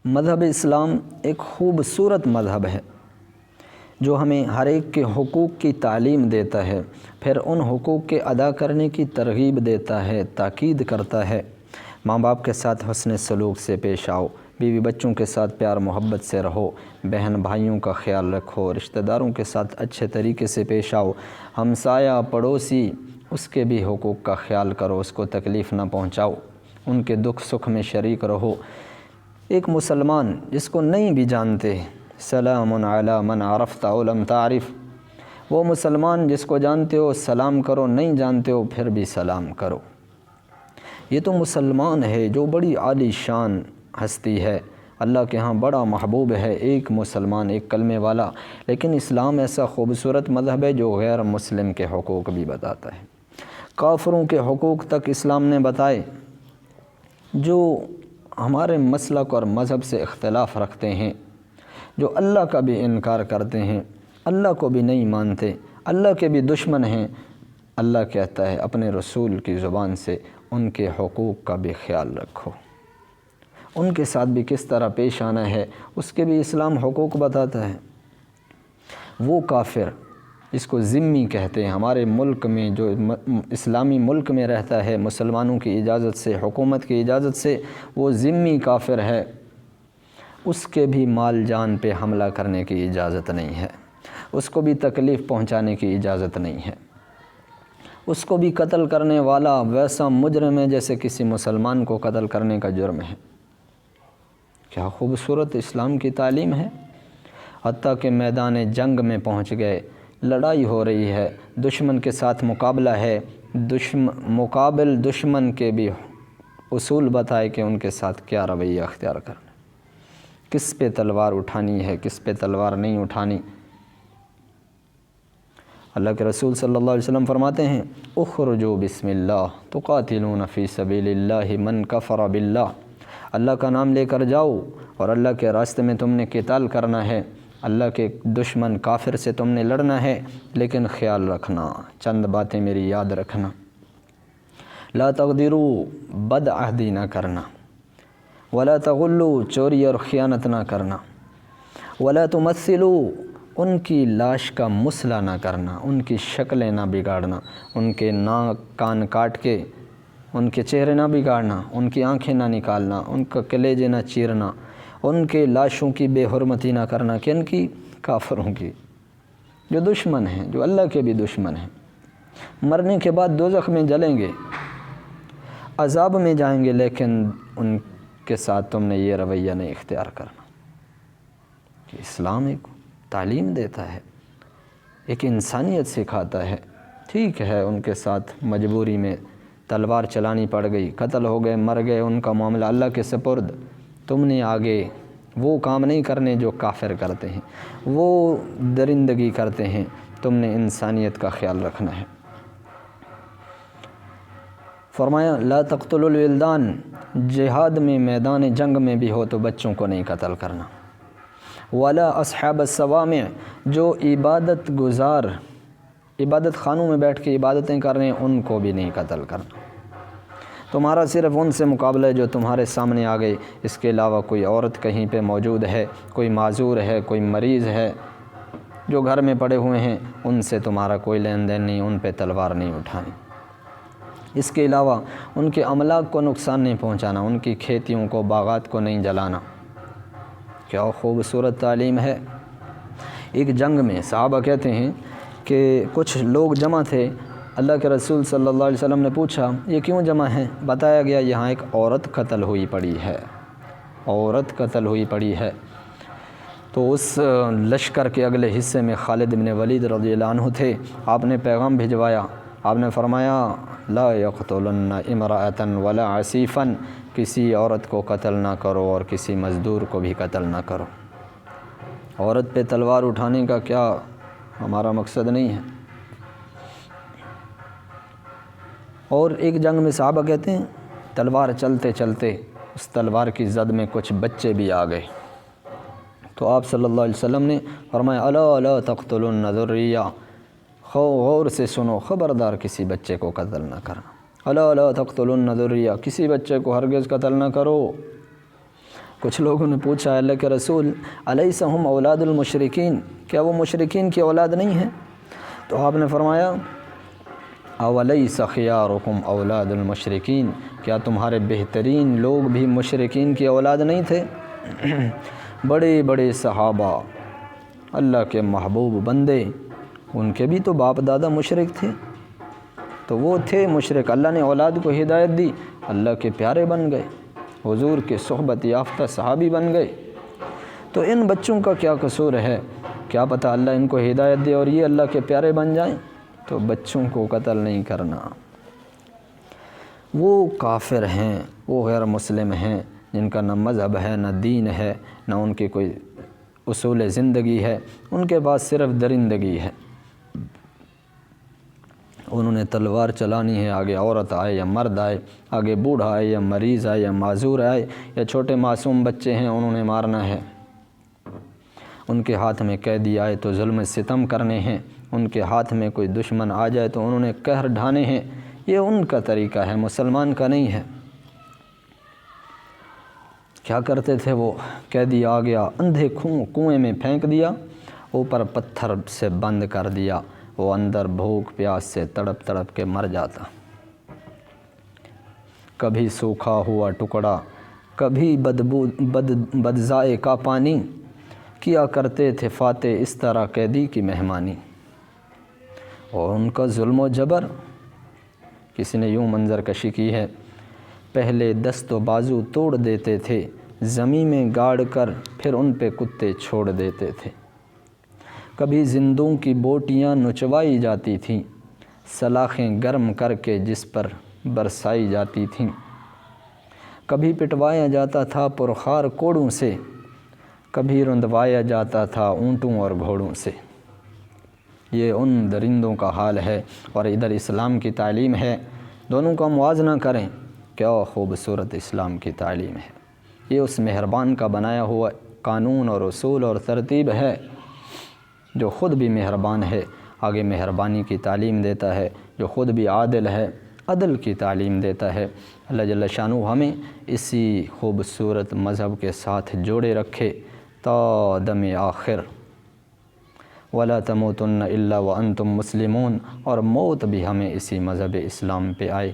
مذہب اسلام ایک خوبصورت مذہب ہے جو ہمیں ہر ایک کے حقوق کی تعلیم دیتا ہے، پھر ان حقوق کے ادا کرنے کی ترغیب دیتا ہے، تاکید کرتا ہے۔ ماں باپ کے ساتھ حسن سلوک سے پیش آؤ، بیوی بچوں کے ساتھ پیار محبت سے رہو، بہن بھائیوں کا خیال رکھو، رشتہ داروں کے ساتھ اچھے طریقے سے پیش آؤ، ہمسایہ پڑوسی اس کے بھی حقوق کا خیال کرو، اس کو تکلیف نہ پہنچاؤ، ان کے دکھ سکھ میں شریک رہو۔ ایک مسلمان جس کو نہیں بھی جانتے، سلام علی من عرفت او لم تعرف، وہ مسلمان جس کو جانتے ہو سلام کرو، نہیں جانتے ہو پھر بھی سلام کرو۔ یہ تو مسلمان ہے جو بڑی عالی شان ہستی ہے، اللہ کے ہاں بڑا محبوب ہے، ایک مسلمان، ایک کلمے والا۔ لیکن اسلام ایسا خوبصورت مذہب ہے جو غیر مسلم کے حقوق بھی بتاتا ہے، کافروں کے حقوق تک اسلام نے بتائے، جو ہمارے مسلک اور مذہب سے اختلاف رکھتے ہیں، جو اللہ کا بھی انکار کرتے ہیں، اللہ کو بھی نہیں مانتے، اللہ کے بھی دشمن ہیں۔ اللہ کہتا ہے اپنے رسول کی زبان سے ان کے حقوق کا بھی خیال رکھو، ان کے ساتھ بھی کس طرح پیش آنا ہے اس کے بھی اسلام حقوق بتاتا ہے۔ وہ کافر جس کو ذمی کہتے ہیں، ہمارے ملک میں جو اسلامی ملک میں رہتا ہے مسلمانوں کی اجازت سے، حکومت کی اجازت سے، وہ ذمی کافر ہے، اس کے بھی مال جان پہ حملہ کرنے کی اجازت نہیں ہے، اس کو بھی تکلیف پہنچانے کی اجازت نہیں ہے، اس کو بھی قتل کرنے والا ویسا مجرم ہے جیسے کسی مسلمان کو قتل کرنے کا جرم ہے۔ کیا خوبصورت اسلام کی تعلیم ہے! حتیٰ کہ میدان جنگ میں پہنچ گئے، لڑائی ہو رہی ہے، دشمن کے ساتھ مقابلہ ہے، مقابل دشمن کے بھی اصول بتائے کہ ان کے ساتھ کیا رویہ اختیار کرنا، کس پہ تلوار اٹھانی ہے، کس پہ تلوار نہیں اٹھانی۔ اللہ کے رسول صلی اللہ علیہ وسلم فرماتے ہیں اخرجوا بسم اللہ تقاتلون فی سبیل اللہ من کفر باللہ، اللہ کا نام لے کر جاؤ اور اللہ کے راستے میں تم نے قتال کرنا ہے، اللہ کے دشمن کافر سے تم نے لڑنا ہے، لیکن خیال رکھنا، چند باتیں میری یاد رکھنا، لا تغدروا بد عہدی نہ کرنا، ولا تغلوا چوری اور خیانت نہ کرنا، ولا تمثلوا ان کی لاش کا مثلہ نہ کرنا، ان کی شکلیں نہ بگاڑنا، ان کے ناک کان کاٹ کے ان کے چہرے نہ بگاڑنا، ان کی آنکھیں نہ نکالنا، ان کا کلیجے نہ چیرنا، ان کے لاشوں کی بے حرمتی نہ کرنا، کہ ان کی کافروں کی جو دشمن ہیں، جو اللہ کے بھی دشمن ہیں، مرنے کے بعد دوزخ میں جلیں گے، عذاب میں جائیں گے، لیکن ان کے ساتھ تم نے یہ رویہ نہیں اختیار کرنا۔ کہ اسلام ایک تعلیم دیتا ہے، ایک انسانیت سکھاتا ہے۔ ٹھیک ہے ان کے ساتھ مجبوری میں تلوار چلانی پڑ گئی، قتل ہو گئے، مر گئے، ان کا معاملہ اللہ کے سپرد، تم نے آگے وہ کام نہیں کرنے جو کافر کرتے ہیں، وہ درندگی کرتے ہیں، تم نے انسانیت کا خیال رکھنا ہے۔ فرمایا لا تقتلوا الولدان، جہاد میں میدان جنگ میں بھی ہو تو بچوں کو نہیں قتل کرنا، ولا اصحاب الصوامع، جو عبادت گزار عبادت خانوں میں بیٹھ کے عبادتیں کر رہے ہیں ان کو بھی نہیں قتل کرنا۔ تمہارا صرف ان سے مقابلہ ہے جو تمہارے سامنے آ گئی، اس کے علاوہ کوئی عورت کہیں پہ موجود ہے، کوئی معذور ہے، کوئی مریض ہے، جو گھر میں پڑے ہوئے ہیں، ان سے تمہارا کوئی لین دین نہیں، ان پہ تلوار نہیں اٹھانی۔ اس کے علاوہ ان کے املاک کو نقصان نہیں پہنچانا، ان کی کھیتیوں کو، باغات کو نہیں جلانا۔ کیا خوبصورت تعلیم ہے! ایک جنگ میں صحابہ کہتے ہیں کہ کچھ لوگ جمع تھے، اللہ کے رسول صلی اللہ علیہ وسلم نے پوچھا یہ کیوں جمع ہیں؟ بتایا گیا یہاں ایک عورت قتل ہوئی پڑی ہے، عورت قتل ہوئی پڑی ہے۔ تو اس لشکر کے اگلے حصے میں خالد بن ولید رضی اللہ عنہ تھے، آپ نے پیغام بھجوایا، آپ نے فرمایا لا یقتلن امرأۃ ولا عسیفا، کسی عورت کو قتل نہ کرو اور کسی مزدور کو بھی قتل نہ کرو۔ عورت پہ تلوار اٹھانے کا کیا ہمارا مقصد نہیں ہے۔ اور ایک جنگ میں صحابہ کہتے ہیں تلوار چلتے چلتے اس تلوار کی زد میں کچھ بچے بھی آ گئے، تو آپ صلی اللہ علیہ وسلم نے فرمایا الا لا تقتلن ذریہ، غور سے سنو، خبردار کسی بچے کو قتل نہ کرنا، الا لا تقتلن ذریہ، کسی بچے کو ہرگز قتل نہ کرو۔ کچھ لوگوں نے پوچھا اللہ کے رسول الیس ہم اولاد المشرکین، کیا وہ مشرکین کی اولاد نہیں ہیں؟ تو آپ نے فرمایا اولیس خیارکم اولاد المشرکین، کیا تمہارے بہترین لوگ بھی مشرکین کی اولاد نہیں تھے؟ بڑے بڑے صحابہ اللہ کے محبوب بندے، ان کے بھی تو باپ دادا مشرک تھے، تو وہ تھے مشرک، اللہ نے اولاد کو ہدایت دی، اللہ کے پیارے بن گئے، حضور کے صحبت یافتہ صحابی بن گئے۔ تو ان بچوں کا کیا قصور ہے؟ کیا پتہ اللہ ان کو ہدایت دے اور یہ اللہ کے پیارے بن جائیں؟ تو بچوں کو قتل نہیں کرنا۔ وہ کافر ہیں، وہ غیر مسلم ہیں، جن کا نہ مذہب ہے، نہ دین ہے، نہ ان کی کوئی اصول زندگی ہے، ان کے پاس صرف درندگی ہے۔ انہوں نے تلوار چلانی ہے، آگے عورت آئے یا مرد آئے، آگے بوڑھا آئے یا مریض آئے یا معذور آئے یا چھوٹے معصوم بچے ہیں، انہوں نے مارنا ہے۔ ان کے ہاتھ میں قیدی آئے تو ظلم ستم کرنے ہیں، ان کے ہاتھ میں کوئی دشمن آ جائے تو انہوں نے قہر ڈھانے ہیں۔ یہ ان کا طریقہ ہے، مسلمان کا نہیں ہے۔ کیا کرتے تھے وہ؟ قیدی آ گیا، اندھے کنویں میں پھینک دیا، اوپر پتھر سے بند کر دیا، وہ اندر بھوک پیاس سے تڑپ تڑپ کے مر جاتا۔ کبھی سوکھا ہوا ٹکڑا، کبھی بد ذائقہ پانی، کیا کرتے تھے فاتح اس طرح قیدی کی مہمانی۔ اور ان کا ظلم و جبر، کسی نے یوں منظر کشی کی ہے، پہلے دست و بازو توڑ دیتے تھے، زمین میں گاڑ کر پھر ان پہ کتے چھوڑ دیتے تھے۔ کبھی زندوں کی بوٹیاں نچوائی جاتی تھیں، سلاخیں گرم کر کے جس پر برسائی جاتی تھیں۔ کبھی پٹوایا جاتا تھا پرخار کوڑوں سے، کبھی رندوایا جاتا تھا اونٹوں اور گھوڑوں سے۔ یہ ان درندوں کا حال ہے، اور ادھر اسلام کی تعلیم ہے۔ دونوں کا موازنہ کریں، کیا خوبصورت اسلام کی تعلیم ہے۔ یہ اس مہربان کا بنایا ہوا قانون اور اصول اور ترتیب ہے جو خود بھی مہربان ہے، آگے مہربانی کی تعلیم دیتا ہے، جو خود بھی عادل ہے، عدل کی تعلیم دیتا ہے۔ اللہ جل شانہ ہمیں اسی خوبصورت مذہب کے ساتھ جوڑے رکھے تا دم آخر۔ وَلَا تَمُوتُنَّ إِلَّا وَأَنْتُمْ مُسْلِمُونَ، اور موت بھی ہمیں اسی مذہب اسلام پہ آئے۔